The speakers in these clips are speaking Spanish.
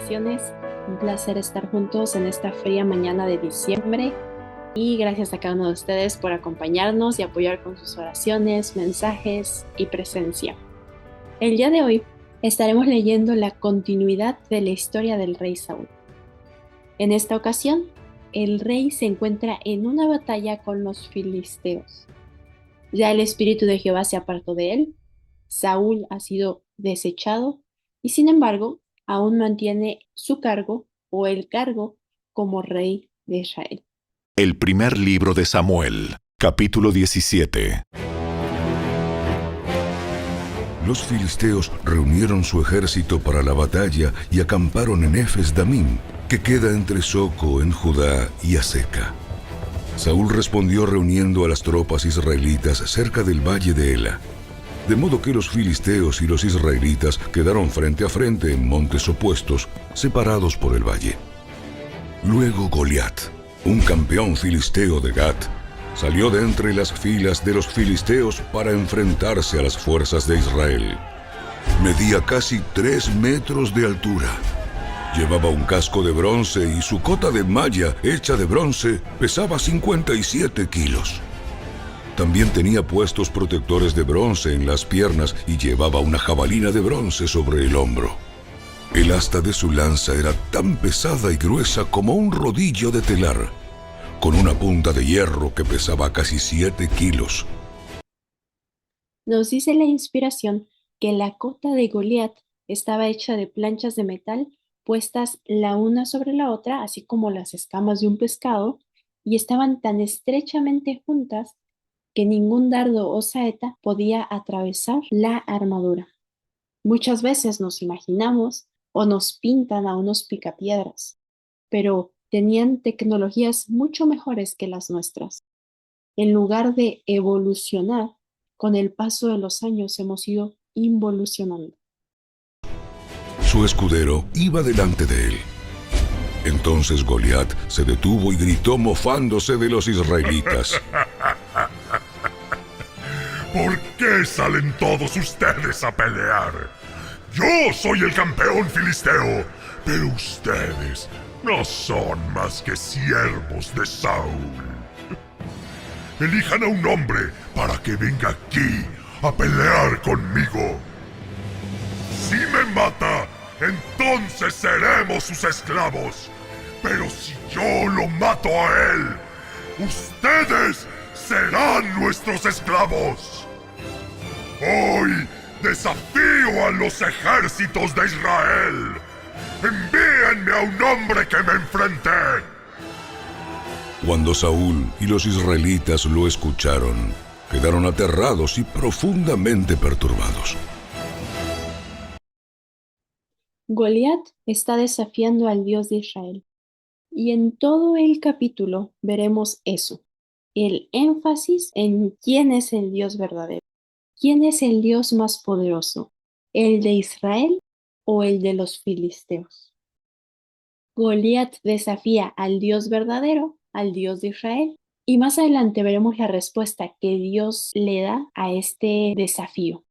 oraciones. Un placer estar juntos en esta fría mañana de diciembre y gracias a cada uno de ustedes por acompañarnos y apoyar con sus oraciones, mensajes y presencia. El día de hoy estaremos leyendo la continuidad de la historia del rey Saúl. En esta ocasión, el rey se encuentra en una batalla con los filisteos. Ya el espíritu de Jehová se apartó de él, Saúl ha sido desechado y sin embargo aún mantiene su cargo o el cargo como rey de Israel. El primer libro de Samuel, capítulo 17. Los filisteos reunieron su ejército para la batalla y acamparon en Efes-Damim, que queda entre Soco en Judá y Aseca. Saúl respondió reuniendo a las tropas israelitas cerca del valle de Ela, de modo que los filisteos y los israelitas quedaron frente a frente en montes opuestos, separados por el valle. Luego Goliat, un campeón filisteo de Gat, salió de entre las filas de los filisteos para enfrentarse a las fuerzas de Israel. Medía casi 3 metros de altura. Llevaba un casco de bronce y su cota de malla hecha de bronce pesaba 57 kilos. También tenía puestos protectores de bronce en las piernas y llevaba una jabalina de bronce sobre el hombro. El asta de su lanza era tan pesada y gruesa como un rodillo de telar, con una punta de hierro que pesaba casi 7 kilos. Nos dice la inspiración que la cota de Goliat estaba hecha de planchas de metal puestas la una sobre la otra, así como las escamas de un pescado, y estaban tan estrechamente juntas que ningún dardo o saeta podía atravesar la armadura. Muchas veces nos imaginamos o nos pintan a unos picapiedras, pero tenían tecnologías mucho mejores que las nuestras. En lugar de evolucionar, con el paso de los años hemos ido involucionando. Su escudero iba delante de él. Entonces Goliat se detuvo y gritó mofándose de los israelitas. ¿Por qué salen todos ustedes a pelear? Yo soy el campeón filisteo, pero ustedes no son más que siervos de Saúl. Elijan a un hombre para que venga aquí a pelear conmigo. Si me mata, entonces seremos sus esclavos. Pero si yo lo mato a él, ustedes serán nuestros esclavos. Hoy desafío a los ejércitos de Israel. Envíenme a un hombre que me enfrente. Cuando Saúl y los israelitas lo escucharon, quedaron aterrados y profundamente perturbados. Goliat está desafiando al Dios de Israel. Y en todo el capítulo veremos eso, el énfasis en quién es el Dios verdadero, quién es el Dios más poderoso, el de Israel o el de los filisteos. Goliat desafía al Dios verdadero, al Dios de Israel, y más adelante veremos la respuesta que Dios le da a este desafío.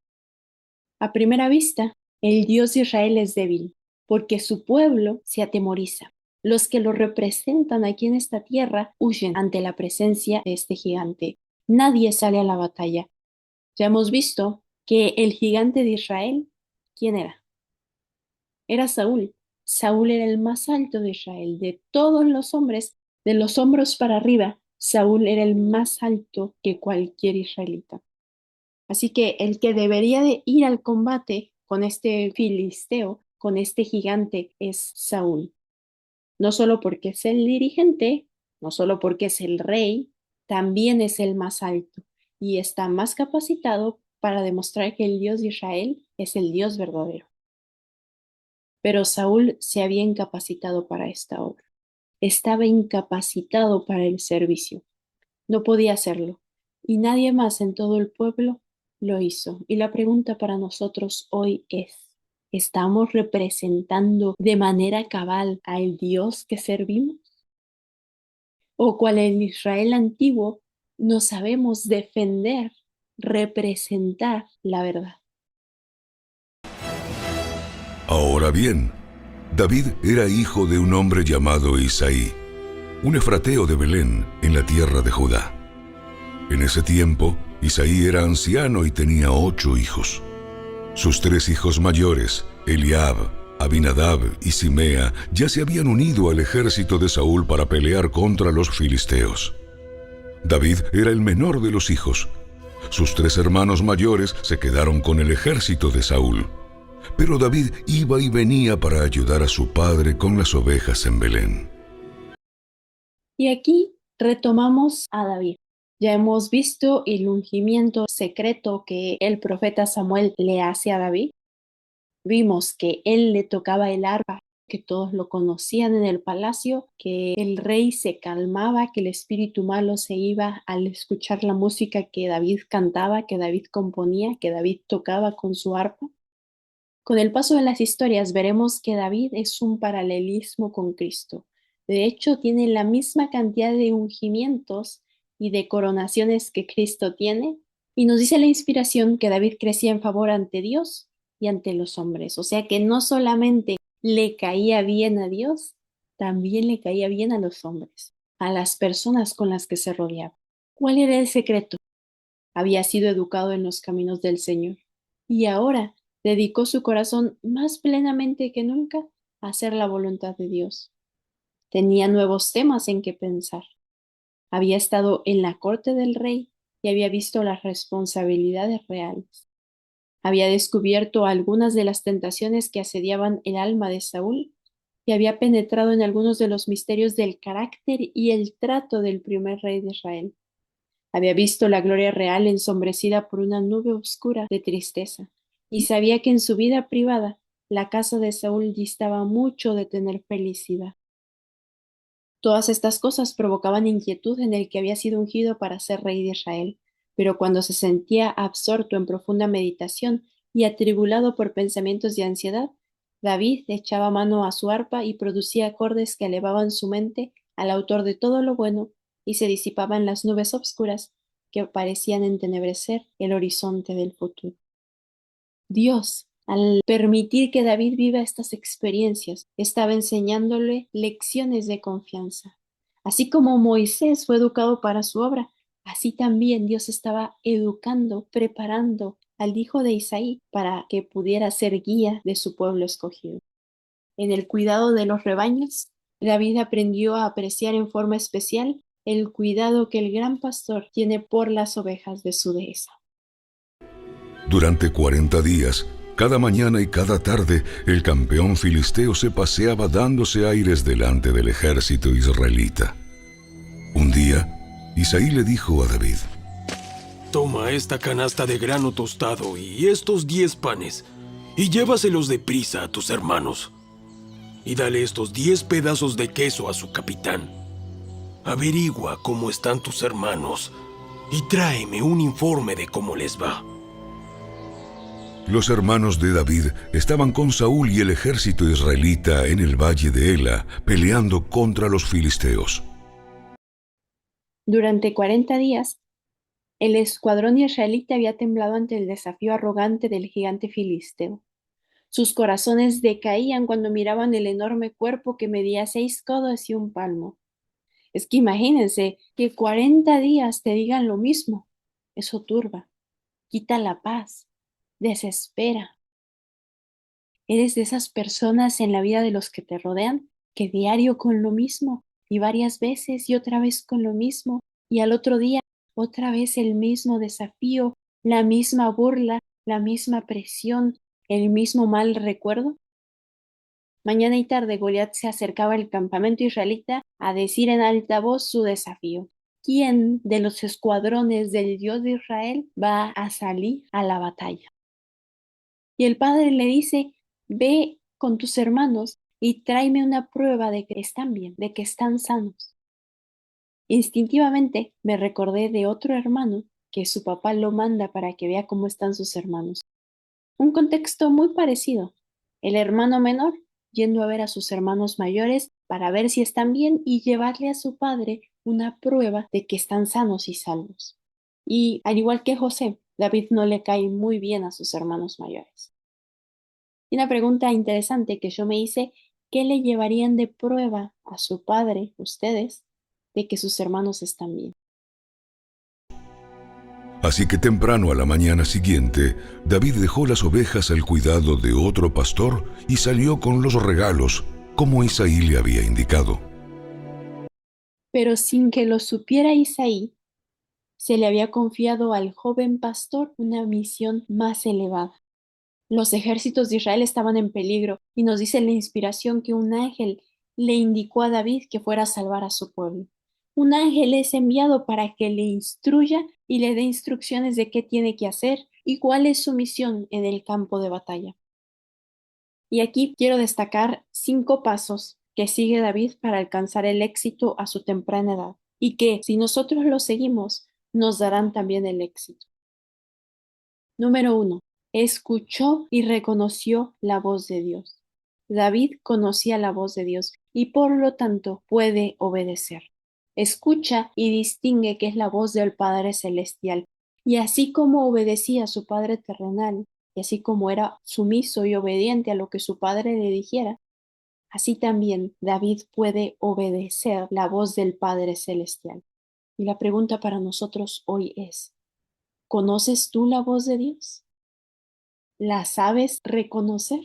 A primera vista, el Dios de Israel es débil, porque su pueblo se atemoriza. Los que lo representan aquí en esta tierra huyen ante la presencia de este gigante. Nadie sale a la batalla. Ya hemos visto que el gigante de Israel, ¿quién era? Era Saúl. Saúl era el más alto de Israel. De todos los hombres, de los hombros para arriba, Saúl era el más alto que cualquier israelita. Así que el que debería de ir al combate con este filisteo, con este gigante, es Saúl. No solo porque es el dirigente, no solo porque es el rey, también es el más alto y está más capacitado para demostrar que el Dios de Israel es el Dios verdadero. Pero Saúl se había incapacitado para esta obra. Estaba incapacitado para el servicio. No podía hacerlo. Y nadie más en todo el pueblo lo hizo. Y la pregunta para nosotros hoy es, ¿estamos representando de manera cabal al Dios que servimos? ¿O cual el Israel antiguo no sabemos defender, representar la verdad? Ahora bien, David era hijo de un hombre llamado Isaí, un efrateo de Belén, en la tierra de Judá. En ese tiempo, Isaí era anciano y tenía 8 hijos. Sus 3 hijos mayores, Eliab, Abinadab y Simea, ya se habían unido al ejército de Saúl para pelear contra los filisteos. David era el menor de los hijos. Sus 3 hermanos mayores se quedaron con el ejército de Saúl. Pero David iba y venía para ayudar a su padre con las ovejas en Belén. Y aquí retomamos a David. Ya hemos visto el ungimiento secreto que el profeta Samuel le hace a David. Vimos que él le tocaba el arpa, que todos lo conocían en el palacio, que el rey se calmaba, que el espíritu malo se iba al escuchar la música que David cantaba, que David componía, que David tocaba con su arpa. Con el paso de las historias veremos que David es un paralelismo con Cristo. De hecho, tiene la misma cantidad de ungimientos y de coronaciones que Cristo tiene, y nos dice la inspiración que David crecía en favor ante Dios y ante los hombres. O sea que no solamente le caía bien a Dios, también le caía bien a los hombres, a las personas con las que se rodeaba. ¿Cuál era el secreto? Había sido educado en los caminos del Señor y ahora dedicó su corazón más plenamente que nunca a hacer la voluntad de Dios. Tenía nuevos temas en que pensar. Había estado en la corte del rey y había visto las responsabilidades reales. Había descubierto algunas de las tentaciones que asediaban el alma de Saúl y había penetrado en algunos de los misterios del carácter y el trato del primer rey de Israel. Había visto la gloria real ensombrecida por una nube oscura de tristeza y sabía que en su vida privada la casa de Saúl distaba mucho de tener felicidad. Todas estas cosas provocaban inquietud en el que había sido ungido para ser rey de Israel, pero cuando se sentía absorto en profunda meditación y atribulado por pensamientos de ansiedad, David echaba mano a su arpa y producía acordes que elevaban su mente al autor de todo lo bueno y se disipaban las nubes obscuras que parecían entenebrecer el horizonte del futuro. Dios, al permitir que David viva estas experiencias, estaba enseñándole lecciones de confianza. Así como Moisés fue educado para su obra, así también Dios estaba educando, preparando al hijo de Isaí para que pudiera ser guía de su pueblo escogido. En el cuidado de los rebaños, David aprendió a apreciar en forma especial el cuidado que el gran pastor tiene por las ovejas de su dehesa. Durante 40 días, cada mañana y cada tarde, el campeón filisteo se paseaba dándose aires delante del ejército israelita. Un día, Isaí le dijo a David: Toma esta canasta de grano tostado y estos 10 panes, y llévaselos deprisa a tus hermanos. Y dale estos 10 pedazos de queso a su capitán. Averigua cómo están tus hermanos y tráeme un informe de cómo les va. Los hermanos de David estaban con Saúl y el ejército israelita en el valle de Ela, peleando contra los filisteos. Durante 40 días, el escuadrón israelita había temblado ante el desafío arrogante del gigante filisteo. Sus corazones decaían cuando miraban el enorme cuerpo que medía 6 codos y un palmo. Es que imagínense que 40 días te digan lo mismo. Eso turba, quita la paz, desespera. ¿Eres de esas personas en la vida de los que te rodean que diario con lo mismo y varias veces y otra vez con lo mismo y al otro día otra vez el mismo desafío, la misma burla, la misma presión, el mismo mal recuerdo? Mañana y tarde Goliat se acercaba al campamento israelita a decir en alta voz su desafío. ¿Quién de los escuadrones del Dios de Israel va a salir a la batalla? Y el padre le dice: ve con tus hermanos y tráeme una prueba de que están bien, de que están sanos. Instintivamente me recordé de otro hermano que su papá lo manda para que vea cómo están sus hermanos. Un contexto muy parecido. El hermano menor yendo a ver a sus hermanos mayores para ver si están bien y llevarle a su padre una prueba de que están sanos y salvos. Y al igual que José, David no le cae muy bien a sus hermanos mayores. Y una pregunta interesante que yo me hice ¿Qué le llevarían de prueba a su padre, ustedes, de que sus hermanos están bien? Así que temprano a la mañana siguiente, David dejó las ovejas al cuidado de otro pastor y salió con los regalos, como Isaí le había indicado. Pero sin que lo supiera Isaí, se le había confiado al joven pastor una misión más elevada. Los ejércitos de Israel estaban en peligro y nos dice la inspiración que un ángel le indicó a David que fuera a salvar a su pueblo. Un ángel es enviado para que le instruya y le dé instrucciones de qué tiene que hacer y cuál es su misión en el campo de batalla. Y aquí quiero destacar 5 pasos que sigue David para alcanzar el éxito a su temprana edad y que, si nosotros los seguimos, nos darán también el éxito. Número 1. Escuchó y reconoció la voz de Dios. David conocía la voz de Dios y por lo tanto puede obedecer. Escucha y distingue que es la voz del Padre Celestial. Y así como obedecía a su Padre terrenal, y así como era sumiso y obediente a lo que su Padre le dijera, así también David puede obedecer la voz del Padre Celestial. Y la pregunta para nosotros hoy es, ¿conoces tú la voz de Dios? ¿La sabes reconocer?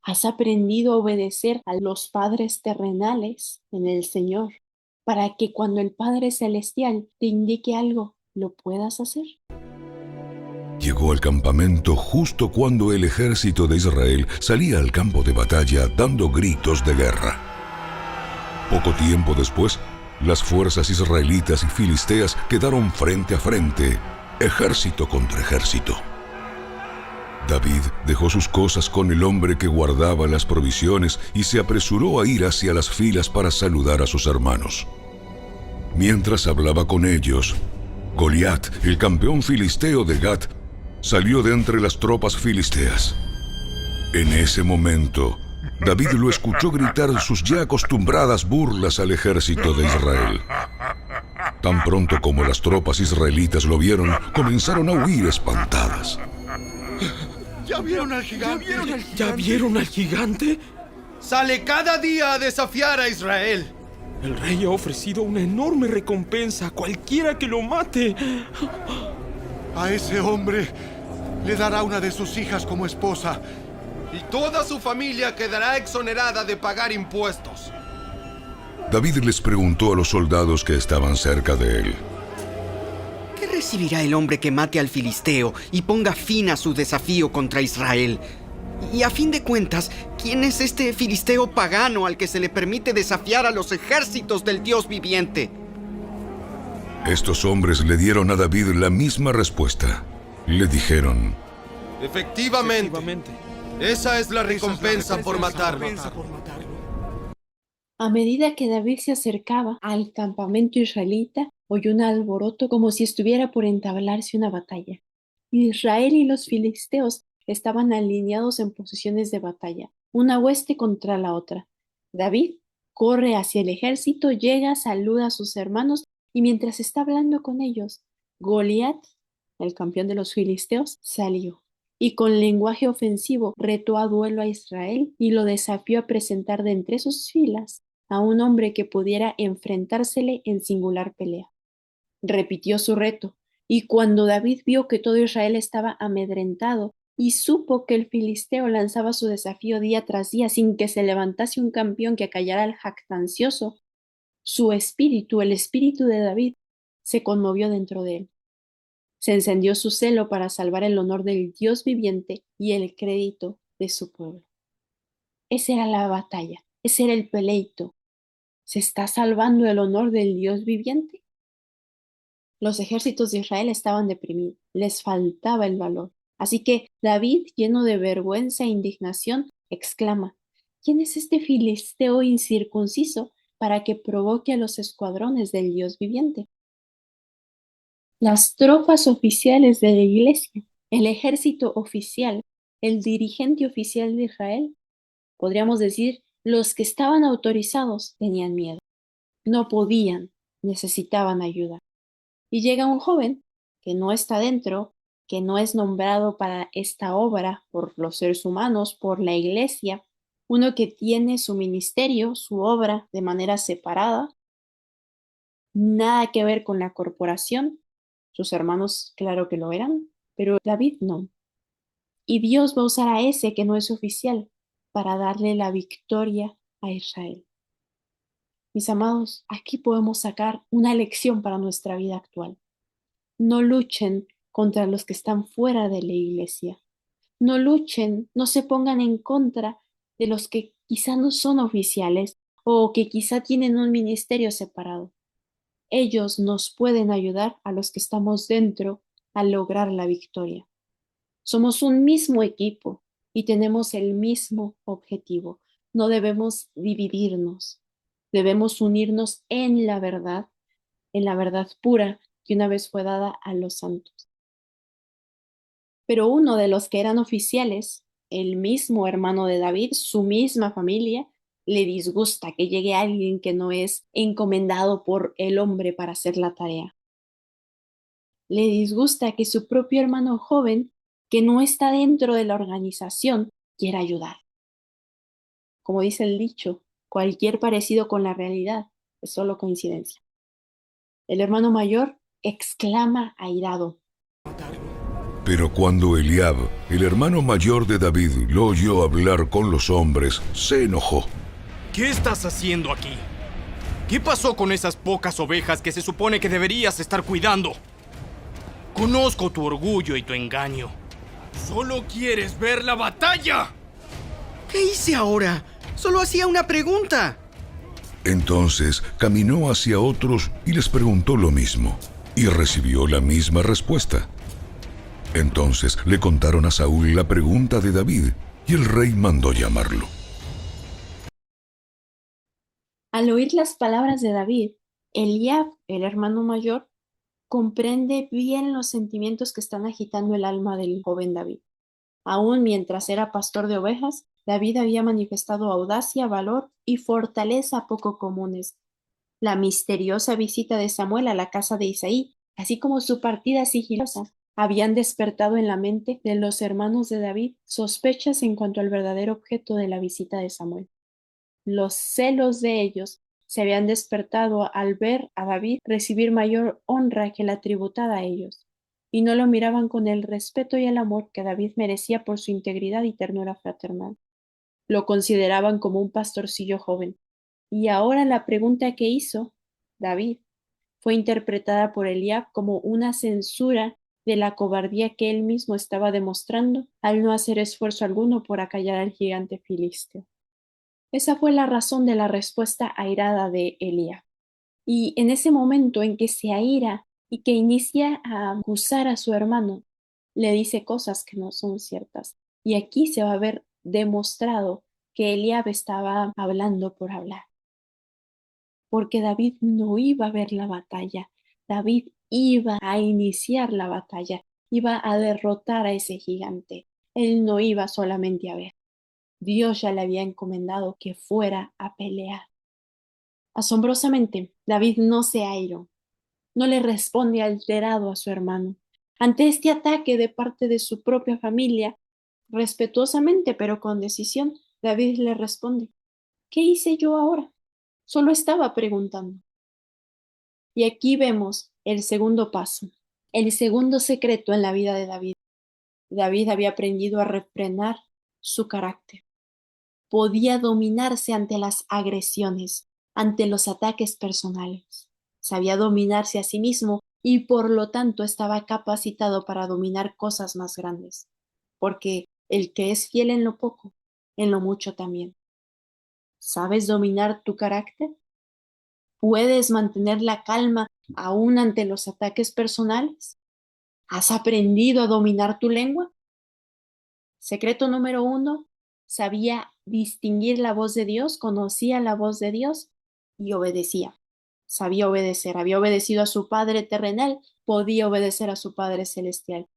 ¿Has aprendido a obedecer a los padres terrenales en el Señor para que cuando el Padre Celestial te indique algo, lo puedas hacer? Llegó al campamento justo cuando el ejército de Israel salía al campo de batalla dando gritos de guerra. Poco tiempo después, las fuerzas israelitas y filisteas quedaron frente a frente, ejército contra ejército. David dejó sus cosas con el hombre que guardaba las provisiones y se apresuró a ir hacia las filas para saludar a sus hermanos. Mientras hablaba con ellos, Goliat, el campeón filisteo de Gat, salió de entre las tropas filisteas. En ese momento, David lo escuchó gritar sus ya acostumbradas burlas al ejército de Israel. Tan pronto como las tropas israelitas lo vieron, comenzaron a huir espantadas. ¿Ya vieron al gigante? ¿Ya vieron al gigante? Sale cada día a desafiar a Israel. El rey ha ofrecido una enorme recompensa a cualquiera que lo mate. A ese hombre le dará una de sus hijas como esposa. Y toda su familia quedará exonerada de pagar impuestos. David les preguntó a los soldados que estaban cerca de él: ¿qué recibirá el hombre que mate al filisteo y ponga fin a su desafío contra Israel? Y a fin de cuentas, ¿quién es este filisteo pagano al que se le permite desafiar a los ejércitos del Dios viviente? Estos hombres le dieron a David la misma respuesta. Le dijeron: Efectivamente. Esa es la recompensa por matarlo. A medida que David se acercaba al campamento israelita, oyó un alboroto como si estuviera por entablarse una batalla. Israel y los filisteos estaban alineados en posiciones de batalla, una hueste contra la otra. David corre hacia el ejército, llega, saluda a sus hermanos y mientras está hablando con ellos, Goliat, el campeón de los filisteos, salió y con lenguaje ofensivo retó a duelo a Israel y lo desafió a presentar de entre sus filas a un hombre que pudiera enfrentársele en singular pelea. Repitió su reto, y cuando David vio que todo Israel estaba amedrentado y supo que el filisteo lanzaba su desafío día tras día sin que se levantase un campeón que acallara al jactancioso, su espíritu, el espíritu de David, se conmovió dentro de él. Se encendió su celo para salvar el honor del Dios viviente y el crédito de su pueblo. Esa era la batalla, ese era el pleito. ¿Se está salvando el honor del Dios viviente? Los ejércitos de Israel estaban deprimidos, les faltaba el valor. Así que David, lleno de vergüenza e indignación, exclama: ¿quién es este filisteo incircunciso para que provoque a los escuadrones del Dios viviente? Las tropas oficiales de la iglesia, el ejército oficial, el dirigente oficial de Israel, podríamos decir, los que estaban autorizados tenían miedo. No podían, necesitaban ayuda. Y llega un joven que no está dentro, que no es nombrado para esta obra por los seres humanos, por la iglesia, uno que tiene su ministerio, su obra de manera separada, nada que ver con la corporación. Sus hermanos, claro que lo eran, pero David no. Y Dios va a usar a ese que no es oficial para darle la victoria a Israel. Mis amados, aquí podemos sacar una lección para nuestra vida actual. No luchen contra los que están fuera de la iglesia. No luchen, no se pongan en contra de los que quizá no son oficiales o que quizá tienen un ministerio separado. Ellos nos pueden ayudar a los que estamos dentro a lograr la victoria. Somos un mismo equipo y tenemos el mismo objetivo. No debemos dividirnos. Debemos unirnos en la verdad pura que una vez fue dada a los santos. Pero uno de los que eran oficiales, el mismo hermano de David, su misma familia, le disgusta que llegue alguien que no es encomendado por el hombre para hacer la tarea. Le disgusta que su propio hermano joven, que no está dentro de la organización, quiera ayudar. Como dice el dicho, cualquier parecido con la realidad es solo coincidencia. El hermano mayor exclama airado: Pero cuando Eliab, el hermano mayor de David, lo oyó hablar con los hombres, se enojó. ¿Qué estás haciendo aquí? ¿Qué pasó con esas pocas ovejas que se supone que deberías estar cuidando? Conozco tu orgullo y tu engaño. ¡Solo quieres ver la batalla! ¿Qué hice ahora? Solo hacía una pregunta. Entonces caminó hacia otros y les preguntó lo mismo, y recibió la misma respuesta. Entonces le contaron a Saúl la pregunta de David, y el rey mandó llamarlo. Al oír las palabras de David, Eliab, el hermano mayor, comprende bien los sentimientos que están agitando el alma del joven David. Aún mientras era pastor de ovejas, David había manifestado audacia, valor y fortaleza poco comunes. La misteriosa visita de Samuel a la casa de Isaí, así como su partida sigilosa, habían despertado en la mente de los hermanos de David sospechas en cuanto al verdadero objeto de la visita de Samuel. Los celos de ellos se habían despertado al ver a David recibir mayor honra que la tributada a ellos, y no lo miraban con el respeto y el amor que David merecía por su integridad y ternura fraternal. Lo consideraban como un pastorcillo joven, y ahora la pregunta que hizo David fue interpretada por Eliab como una censura de la cobardía que él mismo estaba demostrando al no hacer esfuerzo alguno por acallar al gigante filisteo. Esa fue la razón de la respuesta airada de Eliab. Y en ese momento en que se aira y que inicia a acusar a su hermano, le dice cosas que no son ciertas. Y aquí se va a ver demostrado que Eliab estaba hablando por hablar. Porque David no iba a ver la batalla, David iba a iniciar la batalla, iba a derrotar a ese gigante. Él no iba solamente a ver. Dios ya le había encomendado que fuera a pelear. Asombrosamente, David no se airó, no le responde alterado a su hermano. Ante este ataque de parte de su propia familia, respetuosamente pero con decisión, David le responde: ¿qué hice yo ahora? Solo estaba preguntando. Y aquí vemos el segundo paso, el segundo secreto en la vida de David. David había aprendido a refrenar su carácter. Podía dominarse ante las agresiones, ante los ataques personales. Sabía dominarse a sí mismo y por lo tanto estaba capacitado para dominar cosas más grandes, porque el que es fiel en lo poco, en lo mucho también. ¿Sabes dominar tu carácter? ¿Puedes mantener la calma aún ante los ataques personales? ¿Has aprendido a dominar tu lengua? Secreto número 1, sabía distinguir la voz de Dios, conocía la voz de Dios y obedecía. Sabía obedecer, había obedecido a su Padre terrenal, podía obedecer a su Padre celestial.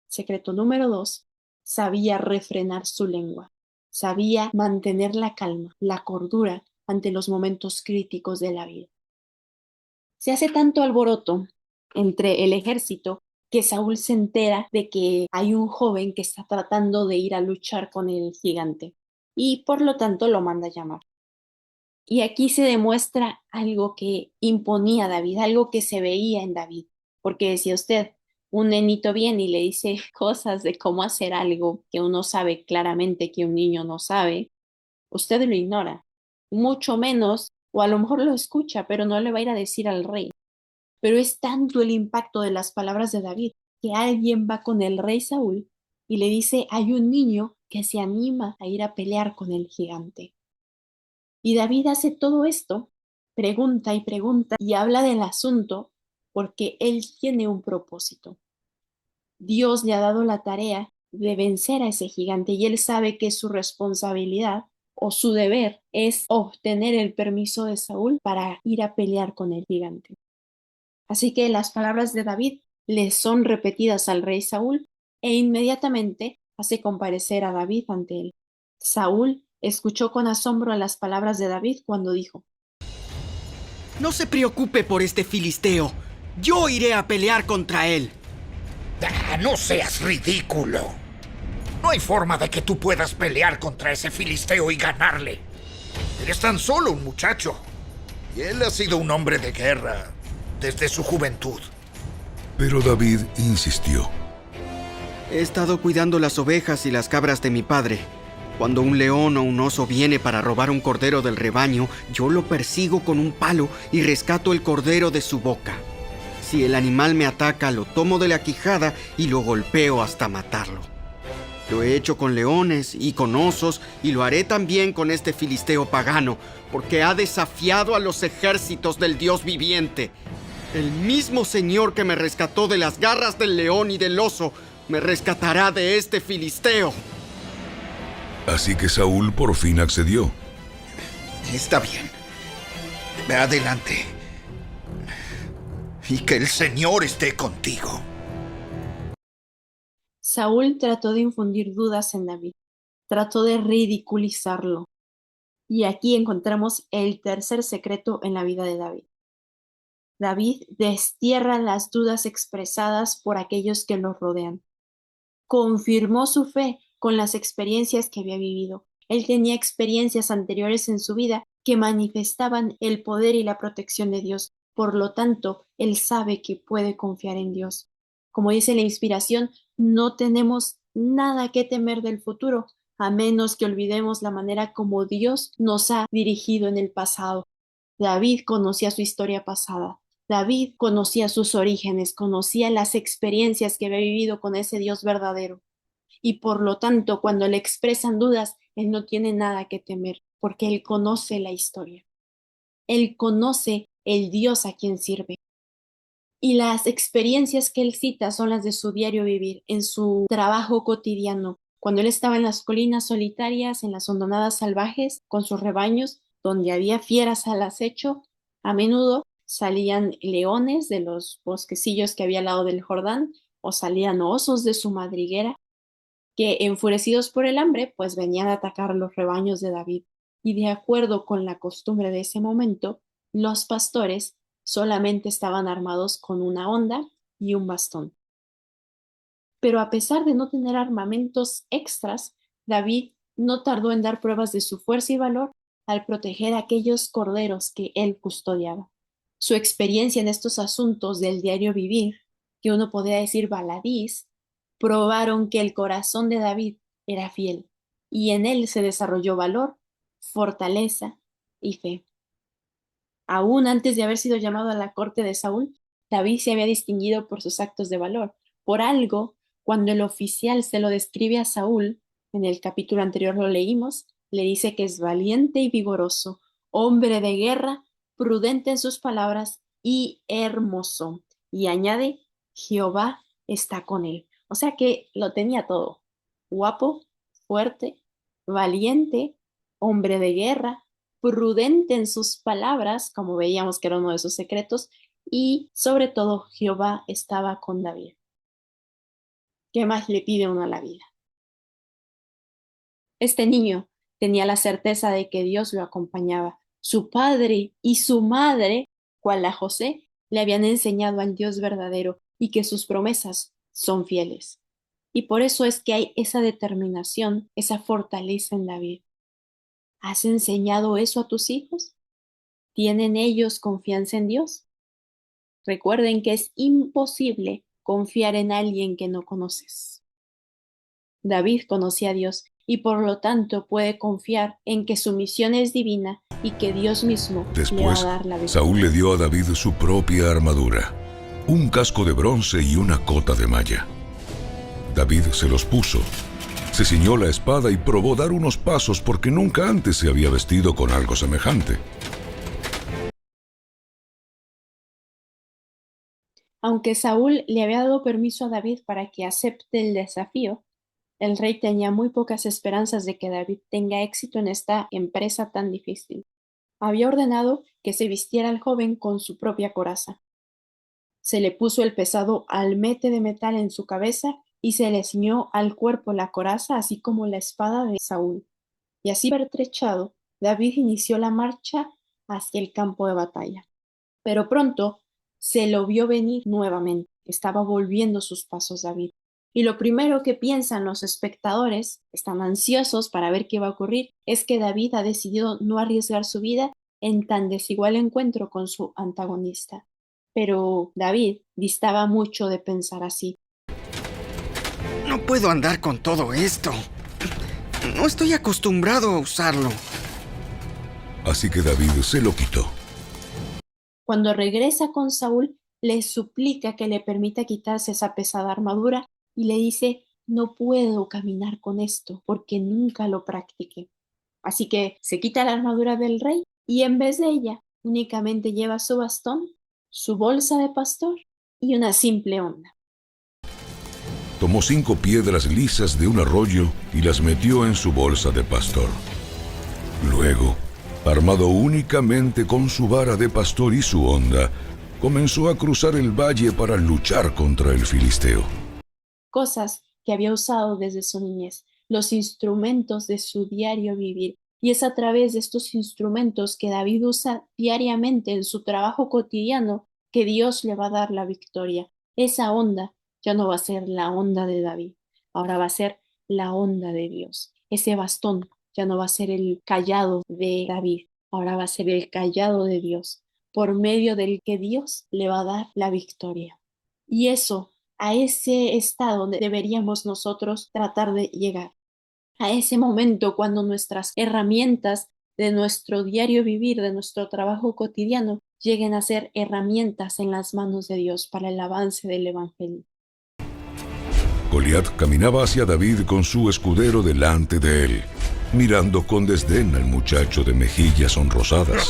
Secreto número 2, sabía refrenar su lengua, sabía mantener la calma, la cordura ante los momentos críticos de la vida. Se hace tanto alboroto entre el ejército que Saúl se entera de que hay un joven que está tratando de ir a luchar con el gigante. y por lo tanto lo manda a llamar. Y aquí se demuestra algo que imponía David, algo que se veía en David, porque decía usted, un nenito viene y le dice cosas de cómo hacer algo que uno sabe claramente que un niño no sabe, usted lo ignora, mucho menos, o a lo mejor lo escucha, pero no le va a ir a decir al rey. Pero es tanto el impacto de las palabras de David que alguien va con el rey Saúl y le dice, hay un niño que se anima a ir a pelear con el gigante. Y David hace todo esto, pregunta y habla del asunto porque él tiene un propósito. Dios le ha dado la tarea de vencer a ese gigante y él sabe que su responsabilidad o su deber es obtener el permiso de Saúl para ir a pelear con el gigante. Así que las palabras de David le son repetidas al rey Saúl e inmediatamente hace comparecer a David ante él. Saúl escuchó con asombro las palabras de David cuando dijo: No se preocupe por este filisteo. Yo iré a pelear contra él. No seas ridículo. No hay forma de que tú puedas pelear contra ese filisteo y ganarle. Eres tan solo un muchacho. Y él ha sido un hombre de guerra desde su juventud. Pero David insistió. He estado cuidando las ovejas y las cabras de mi padre. Cuando un león o un oso viene para robar un cordero del rebaño, yo lo persigo con un palo y rescato el cordero de su boca. Si el animal me ataca, lo tomo de la quijada y lo golpeo hasta matarlo. Lo he hecho con leones y con osos y lo haré también con este filisteo pagano, porque ha desafiado a los ejércitos del Dios viviente. El mismo Señor que me rescató de las garras del león y del oso, me rescatará de este filisteo. Así que Saúl por fin accedió. Está bien. Ve adelante. Y que el Señor esté contigo. Saúl trató de infundir dudas en David, trató de ridiculizarlo. Y aquí encontramos el tercer secreto en la vida de David. David destierra las dudas expresadas por aquellos que lo rodean. Confirmó su fe con las experiencias que había vivido. Él tenía experiencias anteriores en su vida que manifestaban el poder y la protección de Dios. Por lo tanto, él sabe que puede confiar en Dios. Como dice la inspiración, no tenemos nada que temer del futuro, a menos que olvidemos la manera como Dios nos ha dirigido en el pasado. David conocía su historia pasada. David conocía sus orígenes, conocía las experiencias que había vivido con ese Dios verdadero. Y por lo tanto, cuando le expresan dudas, él no tiene nada que temer, porque él conoce la historia. Él conoce el Dios a quien sirve. Y las experiencias que él cita son las de su diario vivir, en su trabajo cotidiano. Cuando él estaba en las colinas solitarias, en las hondonadas salvajes, con sus rebaños, donde había fieras al acecho, a menudo salían leones de los bosquecillos que había al lado del Jordán, o salían osos de su madriguera, que enfurecidos por el hambre, pues venían a atacar los rebaños de David. Y de acuerdo con la costumbre de ese momento, los pastores solamente estaban armados con una honda y un bastón. Pero a pesar de no tener armamentos extras, David no tardó en dar pruebas de su fuerza y valor al proteger a aquellos corderos que él custodiaba. Su experiencia en estos asuntos del diario vivir, que uno podría decir baladís, probaron que el corazón de David era fiel y en él se desarrolló valor, fortaleza y fe. Aún antes de haber sido llamado a la corte de Saúl, David se había distinguido por sus actos de valor. Por algo, cuando el oficial se lo describe a Saúl, en el capítulo anterior lo leímos, le dice que es valiente y vigoroso, hombre de guerra, prudente en sus palabras y hermoso. Y añade, Jehová está con él. O sea que lo tenía todo. Guapo, fuerte, valiente, hombre de guerra, prudente en sus palabras, como veíamos que era uno de sus secretos, y sobre todo Jehová estaba con David. ¿Qué más le pide uno a la vida? Este niño tenía la certeza de que Dios lo acompañaba. Su padre y su madre, cual a José, le habían enseñado al Dios verdadero y que sus promesas son fieles. Y por eso es que hay esa determinación, esa fortaleza en David. ¿Has enseñado eso a tus hijos? ¿Tienen ellos confianza en Dios? Recuerden que es imposible confiar en alguien que no conoces. David conocía a Dios y por lo tanto puede confiar en que su misión es divina y que Dios mismo le va a Después, dar la victoria. Saúl le dio a David su propia armadura, un casco de bronce y una cota de malla. David se los puso, se ciñó la espada y probó dar unos pasos porque nunca antes se había vestido con algo semejante. Aunque Saúl le había dado permiso a David para que acepte el desafío, el rey tenía muy pocas esperanzas de que David tenga éxito en esta empresa tan difícil. Había ordenado que se vistiera al joven con su propia coraza. Se le puso el pesado almete de metal en su cabeza y se le ciñó al cuerpo la coraza, así como la espada de Saúl. Y así pertrechado, David inició la marcha hacia el campo de batalla. Pero pronto se lo vio venir nuevamente. Estaba volviendo sus pasos David. Y lo primero que piensan los espectadores, están ansiosos para ver qué va a ocurrir, es que David ha decidido no arriesgar su vida en tan desigual encuentro con su antagonista. Pero David distaba mucho de pensar así. No puedo andar con todo esto. No estoy acostumbrado a usarlo. Así que David se lo quitó. Cuando regresa con Saúl, le suplica que le permita quitarse esa pesada armadura y le dice, no puedo caminar con esto porque nunca lo practiqué. Así que se quita la armadura del rey y en vez de ella únicamente lleva su bastón, su bolsa de pastor y una simple honda. Tomó 5 piedras lisas de un arroyo y las metió en su bolsa de pastor. Luego, armado únicamente con su vara de pastor y su honda, comenzó a cruzar el valle para luchar contra el filisteo. Cosas que había usado desde su niñez, los instrumentos de su diario vivir. Y es a través de estos instrumentos que David usa diariamente en su trabajo cotidiano que Dios le va a dar la victoria. Esa honda ya no va a ser la honda de David, ahora va a ser la honda de Dios. Ese bastón ya no va a ser el cayado de David, ahora va a ser el cayado de Dios, por medio del que Dios le va a dar la victoria. Y eso, a ese estado donde deberíamos nosotros tratar de llegar. A ese momento cuando nuestras herramientas de nuestro diario vivir, de nuestro trabajo cotidiano, lleguen a ser herramientas en las manos de Dios para el avance del Evangelio. Goliat caminaba hacia David con su escudero delante de él, mirando con desdén al muchacho de mejillas sonrosadas.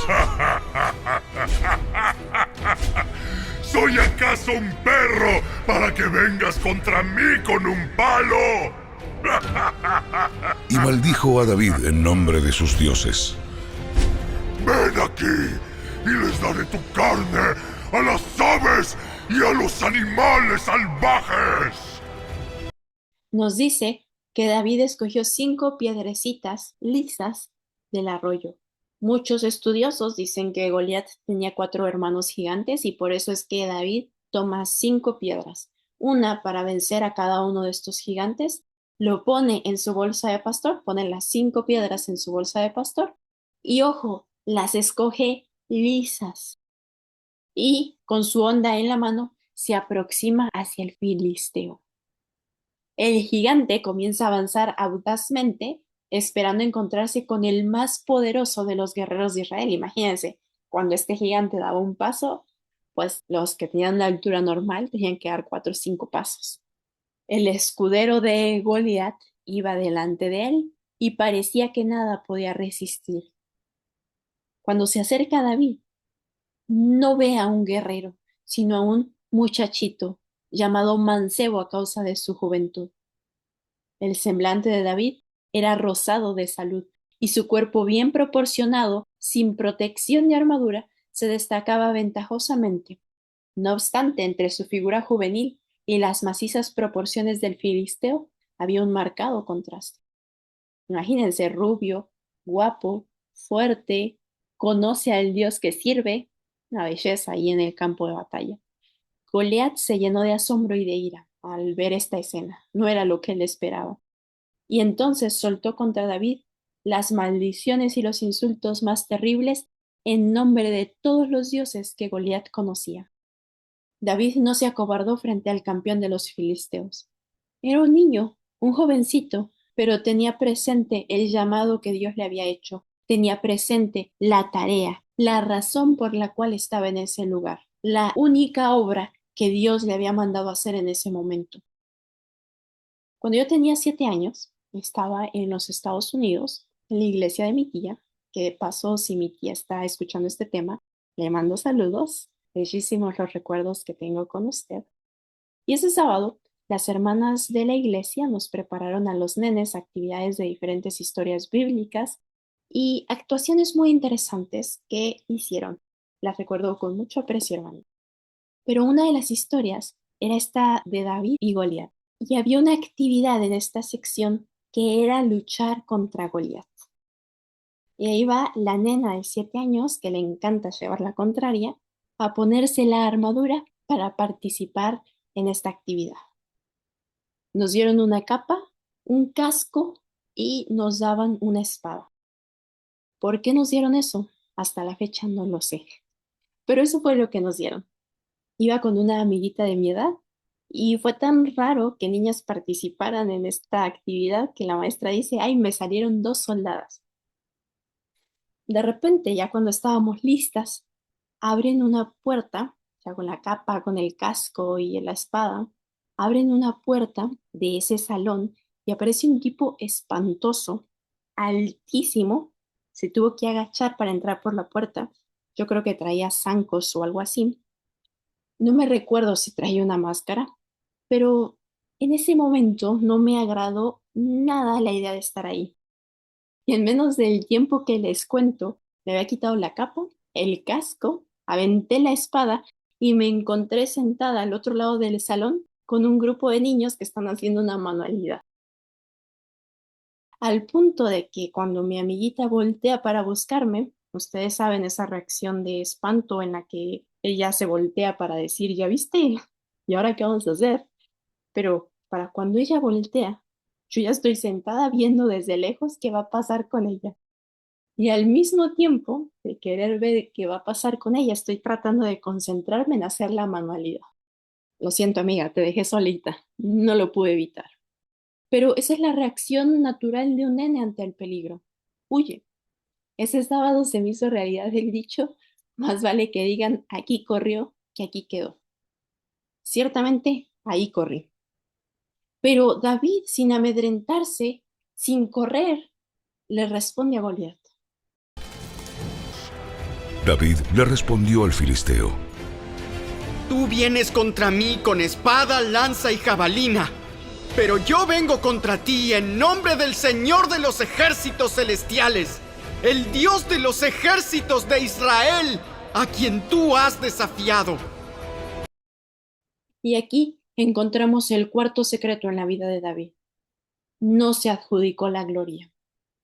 ¿Soy acaso un perro para que vengas contra mí con un palo? Y maldijo a David en nombre de sus dioses. Ven aquí y les daré tu carne a las aves y a los animales salvajes. Nos dice que David escogió 5 piedrecitas lisas del arroyo. Muchos estudiosos dicen que Goliat tenía 4 hermanos gigantes y por eso es que David toma 5 piedras, una para vencer a cada uno de estos gigantes, lo pone en su bolsa de pastor, pone las 5 piedras en su bolsa de pastor y ojo, las escoge lisas y con su honda en la mano se aproxima hacia el filisteo. El gigante comienza a avanzar audazmente, esperando encontrarse con el más poderoso de los guerreros de Israel. Imagínense, cuando este gigante daba un paso, pues los que tenían la altura normal tenían que dar 4 o 5 pasos. El escudero de Goliat iba delante de él y parecía que nada podía resistir. Cuando se acerca a David, no ve a un guerrero, sino a un muchachito llamado mancebo a causa de su juventud. El semblante de David era rosado de salud y su cuerpo bien proporcionado, sin protección de armadura, se destacaba ventajosamente. No obstante, entre su figura juvenil y las macizas proporciones del filisteo había un marcado contraste. Imagínense, rubio, guapo, fuerte, conoce al Dios que sirve, una belleza ahí en el campo de batalla. Goliat se llenó de asombro y de ira al ver esta escena. No era lo que él esperaba. Y entonces soltó contra David las maldiciones y los insultos más terribles en nombre de todos los dioses que Goliat conocía. David no se acobardó frente al campeón de los filisteos. Era un niño, un jovencito, pero tenía presente el llamado que Dios le había hecho. Tenía presente la tarea, la razón por la cual estaba en ese lugar, la única obra que Dios le había mandado hacer en ese momento. Cuando yo tenía 7 años, estaba en los Estados Unidos, en la iglesia de mi tía, que de paso, si mi tía está escuchando este tema, le mando saludos, bellísimos los recuerdos que tengo con usted. Y ese sábado, las hermanas de la iglesia nos prepararon a los nenes actividades de diferentes historias bíblicas y actuaciones muy interesantes que hicieron. Las recuerdo con mucho aprecio, hermano. Pero una de las historias era esta de David y Goliat. Y había una actividad en esta sección que era luchar contra Goliat. Y ahí va la nena de 7 años, que le encanta llevar la contraria, a ponerse la armadura para participar en esta actividad. Nos dieron una capa, un casco y nos daban una espada. ¿Por qué nos dieron eso? Hasta la fecha no lo sé. Pero eso fue lo que nos dieron. Iba con una amiguita de mi edad y fue tan raro que niñas participaran en esta actividad que la maestra dice, ay, me salieron 2 soldadas. De repente, ya cuando estábamos listas, abren una puerta, ya con la capa, con el casco y la espada, abren una puerta de ese salón y aparece un tipo espantoso, altísimo, se tuvo que agachar para entrar por la puerta. Yo creo que traía zancos o algo así. No me recuerdo si traía una máscara, pero en ese momento no me agradó nada la idea de estar ahí. Y en menos del tiempo que les cuento, me había quitado la capa, el casco, aventé la espada y me encontré sentada al otro lado del salón con un grupo de niños que están haciendo una manualidad. Al punto de que cuando mi amiguita voltea para buscarme, ustedes saben esa reacción de espanto en la que ella se voltea para decir, ¿ya viste? ¿Y ahora qué vamos a hacer? Pero para cuando ella voltea, yo ya estoy sentada viendo desde lejos qué va a pasar con ella. Y al mismo tiempo de querer ver qué va a pasar con ella, estoy tratando de concentrarme en hacer la manualidad. Lo siento, amiga, te dejé solita. No lo pude evitar. Pero esa es la reacción natural de un nene ante el peligro. Huye. Ese sábado se me hizo realidad el dicho, más vale que digan aquí corrió que aquí quedó. Ciertamente, ahí corrí. Pero David, sin amedrentarse, sin correr, le responde a Goliat. David le respondió al filisteo: Tú vienes contra mí con espada, lanza y jabalina, pero yo vengo contra ti en nombre del Señor de los ejércitos celestiales, el Dios de los ejércitos de Israel, a quien tú has desafiado. Y aquí encontramos el cuarto secreto en la vida de David. No se adjudicó la gloria.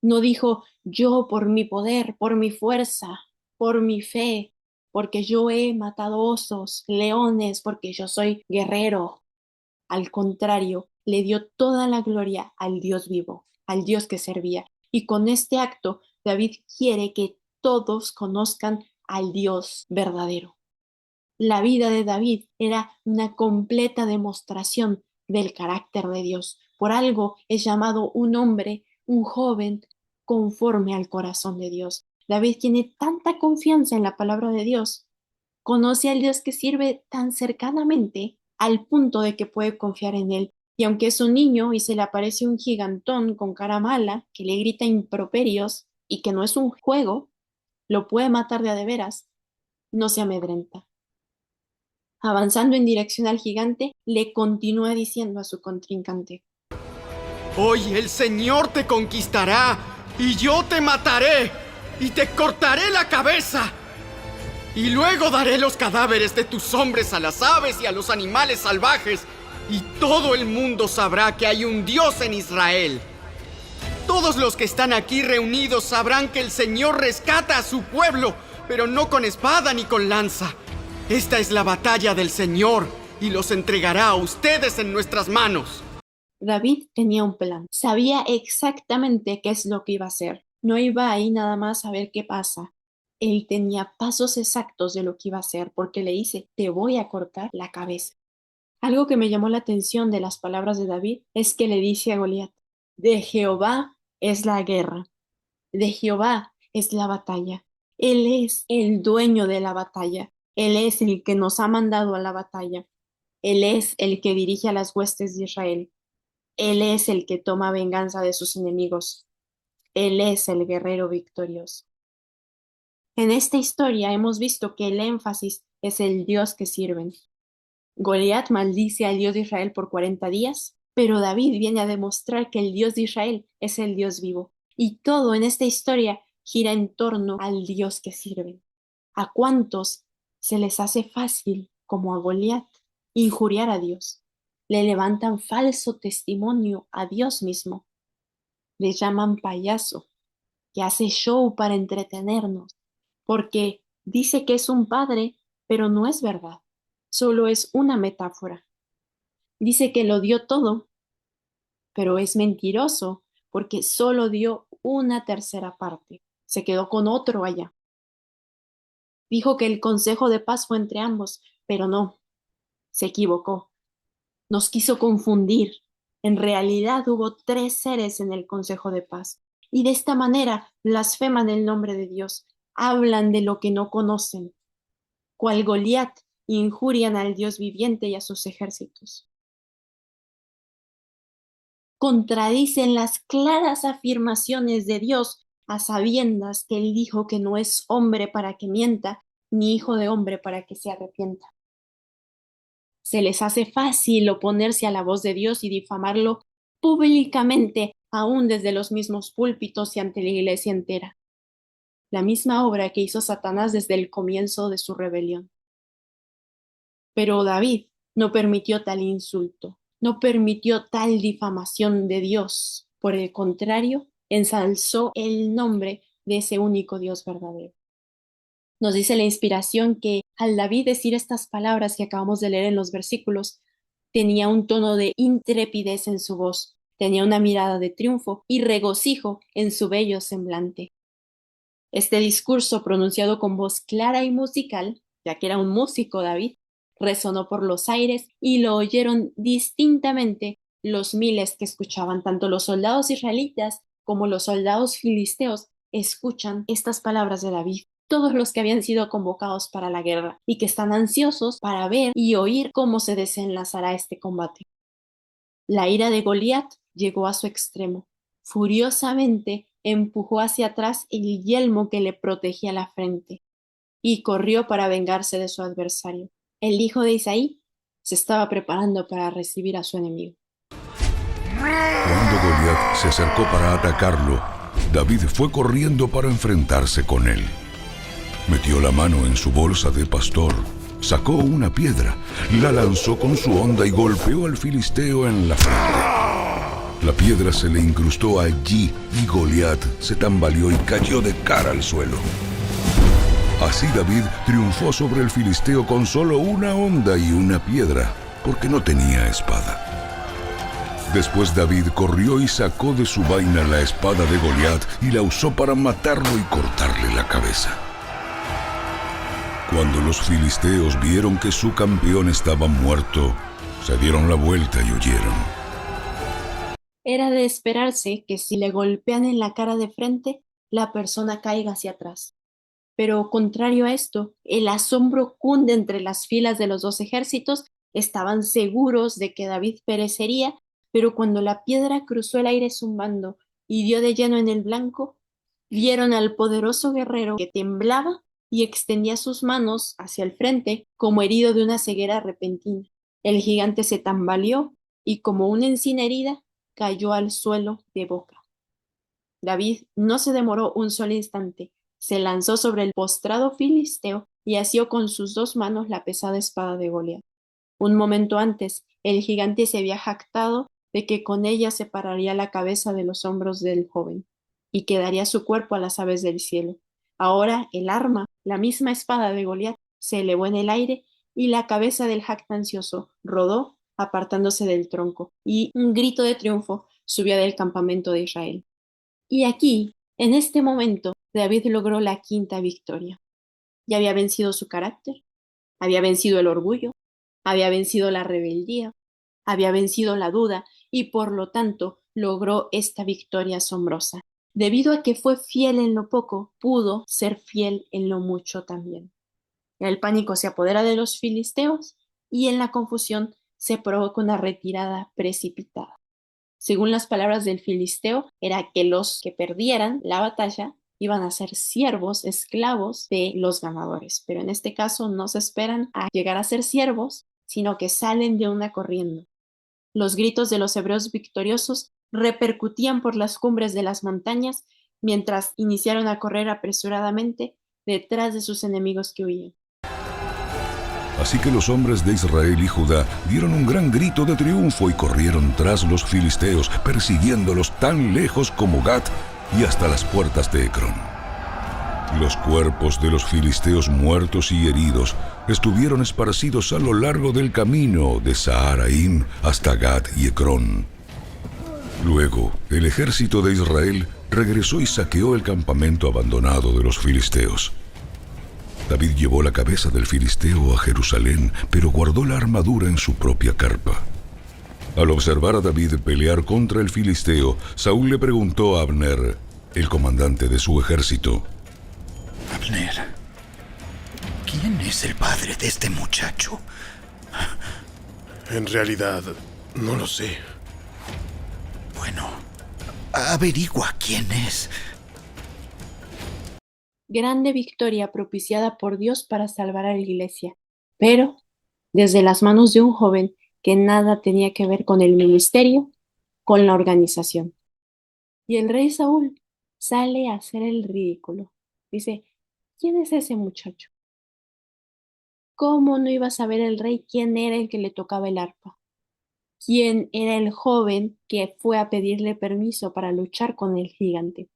No dijo, yo por mi poder, por mi fuerza, por mi fe, porque yo he matado osos, leones, porque yo soy guerrero. Al contrario, le dio toda la gloria al Dios vivo, al Dios que servía. Y con este acto, David quiere que todos conozcan al Dios verdadero. La vida de David era una completa demostración del carácter de Dios. Por algo es llamado un hombre, un joven, conforme al corazón de Dios. David tiene tanta confianza en la palabra de Dios, conoce al Dios que sirve tan cercanamente al punto de que puede confiar en él. Y aunque es un niño y se le aparece un gigantón con cara mala que le grita improperios y que no es un juego, lo puede matar de veras, no se amedrenta. Avanzando en dirección al gigante, le continúa diciendo a su contrincante: Hoy el Señor te conquistará y yo te mataré y te cortaré la cabeza. Y luego daré los cadáveres de tus hombres a las aves y a los animales salvajes, y todo el mundo sabrá que hay un Dios en Israel. Todos los que están aquí reunidos sabrán que el Señor rescata a su pueblo, pero no con espada ni con lanza. Esta es la batalla del Señor, y los entregará a ustedes en nuestras manos. David tenía un plan. Sabía exactamente qué es lo que iba a hacer. No iba ahí nada más a ver qué pasa. Él tenía pasos exactos de lo que iba a hacer, porque le dice, te voy a cortar la cabeza. Algo que me llamó la atención de las palabras de David es que le dice a Goliat, de Jehová es la guerra, de Jehová es la batalla. Él es el dueño de la batalla. Él es el que nos ha mandado a la batalla. Él es el que dirige a las huestes de Israel. Él es el que toma venganza de sus enemigos. Él es el guerrero victorioso. En esta historia hemos visto que el énfasis es el Dios que sirven. Goliat maldice al Dios de Israel por 40 días, pero David viene a demostrar que el Dios de Israel es el Dios vivo. Y todo en esta historia gira en torno al Dios que sirven. ¿A cuántos se les hace fácil, como a Goliat, injuriar a Dios? Le levantan falso testimonio a Dios mismo. Le llaman payaso, que hace show para entretenernos, porque dice que es un padre, pero no es verdad, solo es una metáfora. Dice que lo dio todo, pero es mentiroso, porque solo dio una tercera parte, se quedó con otro allá. Dijo que el consejo de paz fue entre ambos, pero no, se equivocó. Nos quiso confundir. En realidad hubo 3 seres en el consejo de paz, y de esta manera blasfeman el nombre de Dios, hablan de lo que no conocen. Cual Goliat, injurian al Dios viviente y a sus ejércitos. Contradicen las claras afirmaciones de Dios a sabiendas que Él dijo que no es hombre para que mienta, ni hijo de hombre para que se arrepienta. Se les hace fácil oponerse a la voz de Dios y difamarlo públicamente, aún desde los mismos púlpitos y ante la iglesia entera. La misma obra que hizo Satanás desde el comienzo de su rebelión. Pero David no permitió tal insulto, no permitió tal difamación de Dios. Por el contrario, ensalzó el nombre de ese único Dios verdadero. Nos dice la inspiración que al David decir estas palabras que acabamos de leer en los versículos, tenía un tono de intrepidez en su voz, tenía una mirada de triunfo y regocijo en su bello semblante. Este discurso, pronunciado con voz clara y musical, ya que era un músico David, resonó por los aires y lo oyeron distintamente los miles que escuchaban. Tanto los soldados israelitas como los soldados filisteos escuchan estas palabras de David. Todos los que habían sido convocados para la guerra y que están ansiosos para ver y oír cómo se desenlazará este combate. La ira de Goliat llegó a su extremo. Furiosamente empujó hacia atrás el yelmo que le protegía la frente y corrió para vengarse de su adversario. El hijo de Isaí se estaba preparando para recibir a su enemigo. Cuando Goliat se acercó para atacarlo, David fue corriendo para enfrentarse con él. Metió la mano en su bolsa de pastor, sacó una piedra, la lanzó con su honda y golpeó al filisteo en la frente. La piedra se le incrustó allí y Goliat se tambaleó y cayó de cara al suelo. Así David triunfó sobre el filisteo con solo una honda y una piedra, porque no tenía espada. Después David corrió y sacó de su vaina la espada de Goliat y la usó para matarlo y cortarle la cabeza. Cuando los filisteos vieron que su campeón estaba muerto, se dieron la vuelta y huyeron. Era de esperarse que si le golpean en la cara de frente, la persona caiga hacia atrás. Pero contrario a esto, el asombro cunde entre las filas de los dos ejércitos. Estaban seguros de que David perecería, pero cuando la piedra cruzó el aire zumbando y dio de lleno en el blanco, vieron al poderoso guerrero que temblaba y extendía sus manos hacia el frente como herido de una ceguera repentina. El gigante se tambaleó y como una encina herida cayó al suelo de boca. David no se demoró un solo instante, se lanzó sobre el postrado filisteo y asió con sus 2 manos la pesada espada de Goliat. Un momento antes, el gigante se había jactado de que con ella separaría la cabeza de los hombros del joven y quedaría su cuerpo a las aves del cielo. Ahora el arma, la misma espada de Goliat, se elevó en el aire y la cabeza del jactancioso rodó apartándose del tronco y un grito de triunfo subió del campamento de Israel. Y aquí En este momento, David logró la quinta victoria. Ya había vencido su carácter, había vencido el orgullo, había vencido la rebeldía, había vencido la duda y por lo tanto logró esta victoria asombrosa. Debido a que fue fiel en lo poco, pudo ser fiel en lo mucho también. El pánico se apodera de los filisteos y en la confusión se provoca una retirada precipitada. Según las palabras del filisteo, era que los que perdieran la batalla iban a ser siervos, esclavos de los ganadores. Pero en este caso no se esperan a llegar a ser siervos, sino que salen de una corriendo. Los gritos de los hebreos victoriosos repercutían por las cumbres de las montañas mientras iniciaron a correr apresuradamente detrás de sus enemigos que huían. Así que los hombres de Israel y Judá dieron un gran grito de triunfo y corrieron tras los filisteos, persiguiéndolos tan lejos como Gat y hasta las puertas de Ecrón. Los cuerpos de los filisteos muertos y heridos estuvieron esparcidos a lo largo del camino de Saharaim hasta Gat y Ecrón. Luego, el ejército de Israel regresó y saqueó el campamento abandonado de los filisteos. David llevó la cabeza del filisteo a Jerusalén, pero guardó la armadura en su propia carpa. Al observar a David pelear contra el filisteo, Saúl le preguntó a Abner, el comandante de su ejército: Abner, ¿quién es el padre de este muchacho? En realidad, no lo sé. Bueno, averigua quién es. Grande victoria propiciada por Dios para salvar a la iglesia, pero desde las manos de un joven que nada tenía que ver con el ministerio, con la organización. Y el rey Saúl sale a hacer el ridículo. Dice, ¿quién es ese muchacho? ¿Cómo no iba a saber el rey quién era el que le tocaba el arpa? ¿Quién era el joven que fue a pedirle permiso para luchar con el gigante?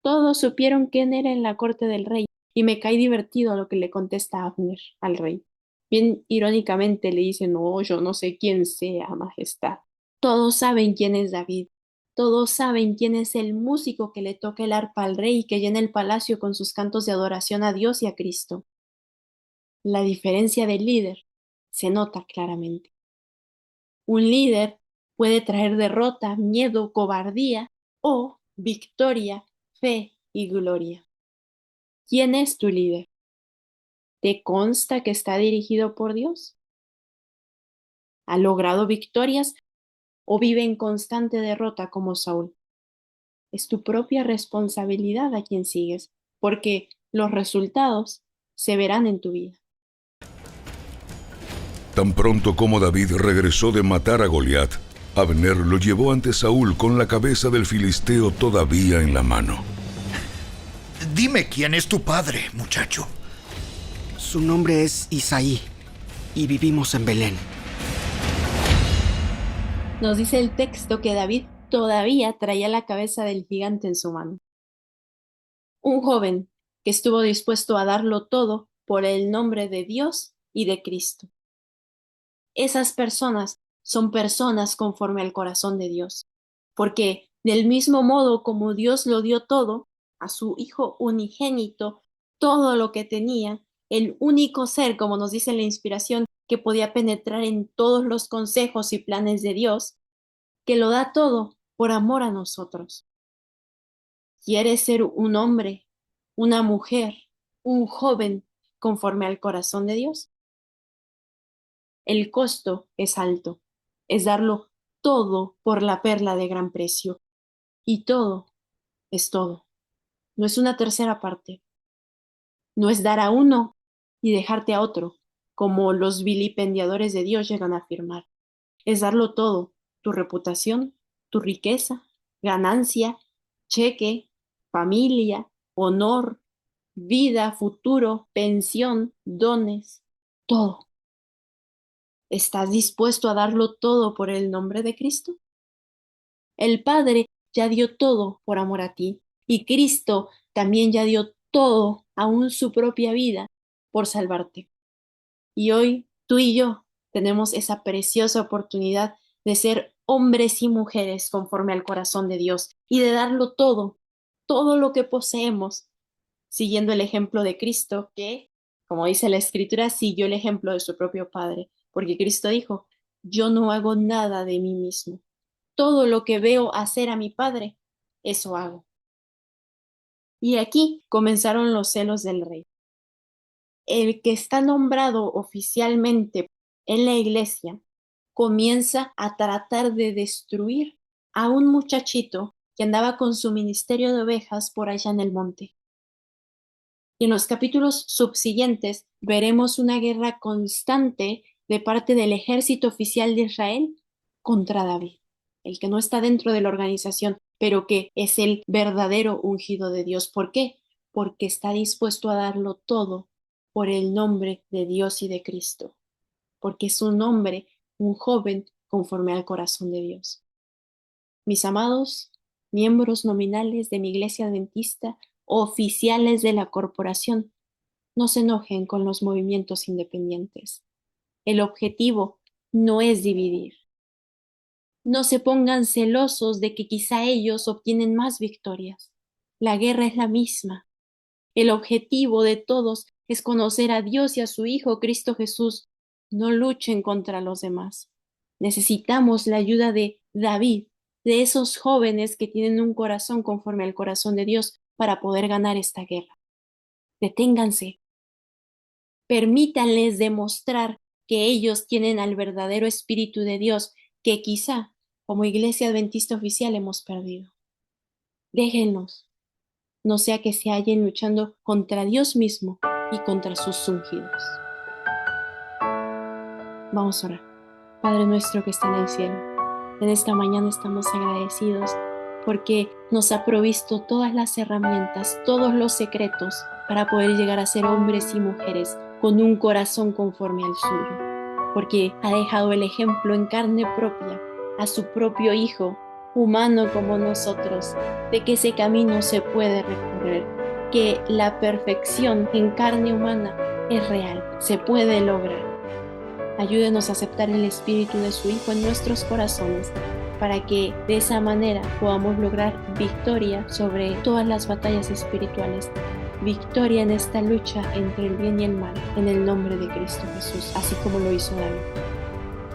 Todos supieron quién era en la corte del rey, y me cae divertido lo que le contesta Abner al rey. Bien irónicamente le dice, no, yo no sé quién sea, majestad. Todos saben quién es David. Todos saben quién es el músico que le toca el arpa al rey y que llena el palacio con sus cantos de adoración a Dios y a Cristo. La diferencia del líder se nota claramente. Un líder puede traer derrota, miedo, cobardía o victoria, fe y gloria. ¿Quién es tu líder? ¿Te consta que está dirigido por Dios? ¿Ha logrado victorias o vive en constante derrota como Saúl? Es tu propia responsabilidad a quien sigues, porque los resultados se verán en tu vida. Tan pronto como David regresó de matar a Goliat, Abner lo llevó ante Saúl con la cabeza del filisteo todavía en la mano. Dime quién es tu padre, muchacho. Su nombre es Isaí y vivimos en Belén. Nos dice el texto que David todavía traía la cabeza del gigante en su mano. Un joven que estuvo dispuesto a darlo todo por el nombre de Dios y de Cristo. Esas personas son personas conforme al corazón de Dios, porque del mismo modo como Dios lo dio todo, a su Hijo unigénito, todo lo que tenía, el único ser, como nos dice la inspiración, que podía penetrar en todos los consejos y planes de Dios, que lo da todo por amor a nosotros. ¿Quieres ser un hombre, una mujer, un joven conforme al corazón de Dios? El costo es alto, es darlo todo por la perla de gran precio. Y todo es todo. No es una tercera parte. No es dar a uno y dejarte a otro, como los vilipendiadores de Dios llegan a afirmar. Es darlo todo, tu reputación, tu riqueza, ganancia, cheque, familia, honor, vida, futuro, pensión, dones, todo. ¿Estás dispuesto a darlo todo por el nombre de Cristo? El Padre ya dio todo por amor a ti, y Cristo también ya dio todo, aún su propia vida, por salvarte. Y hoy tú y yo tenemos esa preciosa oportunidad de ser hombres y mujeres conforme al corazón de Dios y de darlo todo todo lo que poseemos, siguiendo el ejemplo de Cristo, que, como dice la Escritura, siguió el ejemplo de su propio Padre, porque Cristo dijo, yo no hago nada de mí mismo. Todo lo que veo hacer a mi Padre, eso hago. Y aquí comenzaron los celos del rey. El que está nombrado oficialmente en la iglesia comienza a tratar de destruir a un muchachito que andaba con su ministerio de ovejas por allá en el monte. Y en los capítulos subsiguientes veremos una guerra constante de parte del ejército oficial de Israel contra David, el que no está dentro de la organización, pero que es el verdadero ungido de Dios. ¿Por qué? Porque está dispuesto a darlo todo por el nombre de Dios y de Cristo, porque es un hombre, un joven conforme al corazón de Dios. Mis amados miembros nominales de mi iglesia adventista, oficiales de la corporación, no se enojen con los movimientos independientes. El objetivo no es dividir. No se pongan celosos de que quizá ellos obtienen más victorias. La guerra es la misma. El objetivo de todos es conocer a Dios y a su Hijo Cristo Jesús. No luchen contra los demás. Necesitamos la ayuda de David, de esos jóvenes que tienen un corazón conforme al corazón de Dios para poder ganar esta guerra. Deténganse. Permítanles demostrar que ellos tienen al verdadero Espíritu de Dios que quizá como iglesia adventista oficial hemos perdido. Déjenlos, no sea que se hallen luchando contra Dios mismo y contra sus ungidos. Vamos a orar. Padre nuestro que está en el cielo, en esta mañana estamos agradecidos porque nos ha provisto todas las herramientas, todos los secretos para poder llegar a ser hombres y mujeres con un corazón conforme al suyo, porque ha dejado el ejemplo en carne propia a su propio Hijo, humano como nosotros, de que ese camino se puede recorrer, que la perfección en carne humana es real, se puede lograr. Ayúdenos a aceptar el Espíritu de su Hijo en nuestros corazones, para que de esa manera podamos lograr victoria sobre todas las batallas espirituales, victoria en esta lucha entre el bien y el mal, en el nombre de Cristo Jesús, así como lo hizo David.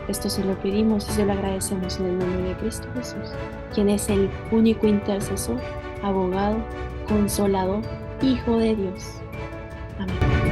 Esto se lo pedimos y se lo agradecemos en el nombre de Cristo Jesús, quien es el único intercesor, abogado, consolador, Hijo de Dios. Amén.